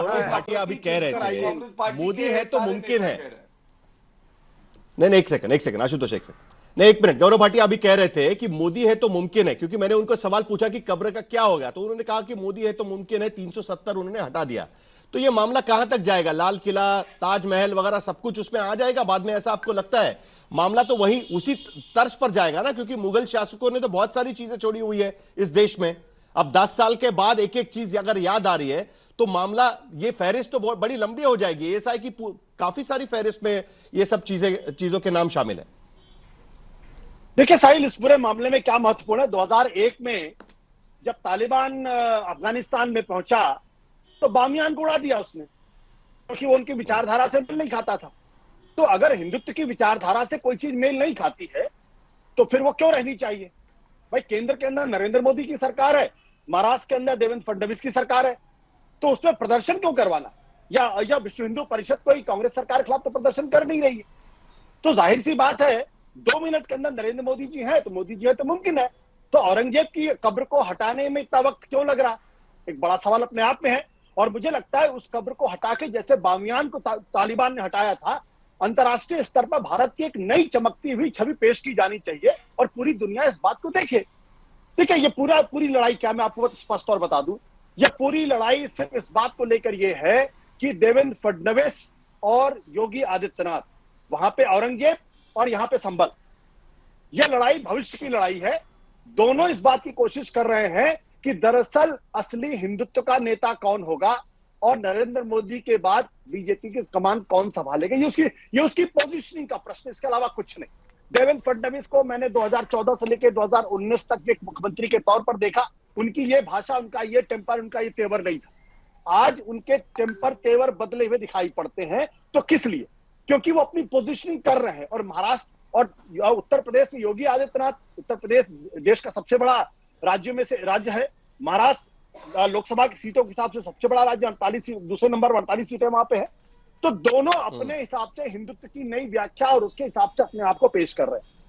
गौरव भाटिया अभी कह रहे थे कांग्रेस पार्टी मोदी के है तो सारे मुमकिन नेता है। कह रहे हैं। नहीं, एक सेकंड आशुतोष, एक सेकंड, नहीं, एक मिनट। गौरव भाटिया अभी कह रहे थे कि मोदी है तो मुमकिन है, क्योंकि मैंने उनको सवाल पूछा कि कब्र का क्या होगा, तो उन्होंने कहा कि मोदी है तो मुमकिन है, 370 उन्होंने हटा दिया। तो ये मामला कहां तक जाएगा? लाल किला, ताजमहल वगैरह सब कुछ उसमें आ जाएगा बाद में, ऐसा आपको लगता है? मामला तो वही उसी तर्ज पर जाएगा ना, क्योंकि मुगल शासकों ने तो बहुत सारी चीजें छोड़ी हुई है इस देश में। अब 10 साल के बाद एक एक चीज अगर याद आ रही है तो मामला, ये फहरिस्त तो बहुत बड़ी लंबी हो जाएगी। ऐसा है कि काफी सारी फहरिस्त में ये सब चीजों के नाम शामिल है। देखिए साहिल, इस पूरे मामले में क्या महत्वपूर्ण है, 2001 में जब तालिबान अफगानिस्तान में पहुंचा तो बामियान को उड़ा दिया उसने, क्योंकि वो उनकी विचारधारा से मेल नहीं खाता था। तो अगर हिंदुत्व की विचारधारा से कोई चीज मेल नहीं खाती है तो फिर वो क्यों रहनी चाहिए? भाई, केंद्र के अंदर नरेंद्र मोदी की सरकार है, महाराष्ट्र के अंदर देवेंद्र फडणवीस की सरकार है, तो उसमें प्रदर्शन क्यों करवाना? या विश्व हिंदू परिषद कोई कांग्रेस सरकार के खिलाफ तो प्रदर्शन कर नहीं रही है। तो जाहिर सी बात है, 2 मिनट के अंदर नरेंद्र मोदी जी है तो मोदी जी है तो मुमकिन है। तो औरंगजेब की कब्र को हटाने में इतना वक्त क्यों लग रहा, एक बड़ा सवाल अपने आप में है। और मुझे लगता है उस कब्र को हटा के, जैसे बामियान को तालिबान ने हटाया था, अंतरराष्ट्रीय स्तर पर भारत की एक नई चमकती हुई छवि पेश की जानी चाहिए और पूरी दुनिया इस बात को देखे। ठीक है, ये पूरी लड़ाई, क्या मैं आपको स्पष्ट तौर बता दूं, यह पूरी लड़ाई सिर्फ इस बात को लेकर ये है कि देवेंद्र फडणवीस और योगी आदित्यनाथ, वहां पे औरंगजेब और यहां पे संभल, यह लड़ाई भविष्य की लड़ाई है। दोनों इस बात की कोशिश कर रहे हैं कि दरअसल असली हिंदुत्व का नेता कौन होगा और नरेंद्र मोदी के बाद बीजेपी की कमान कौन संभालेगा। ये उसकी पोजीशनिंग का प्रश्न, इसके अलावा कुछ नहीं। देवेंद्र फडणवीस को मैंने 2014 से लेकर 2019 तक एक मुख्यमंत्री के तौर पर देखा। उनकी ये भाषा, उनका ये टेम्पर, उनका ये तेवर नहीं था। आज उनके टेम्पर तेवर बदले हुए दिखाई पड़ते हैं। तो किस लिए? क्योंकि वो अपनी पोजीशनिंग कर रहे हैं। और महाराष्ट्र और उत्तर प्रदेश में योगी आदित्यनाथ, उत्तर प्रदेश देश का सबसे बड़ा राज्यों में से राज्य है। महाराष्ट्र लोकसभा की सीटों के हिसाब से सबसे बड़ा राज्य, 48, दूसरे नंबर 48 सीटें वहां पे है। तो दोनों अपने हिसाब से हिंदुत्व की नई व्याख्या और उसके हिसाब से अपने आप को पेश कर रहे हैं।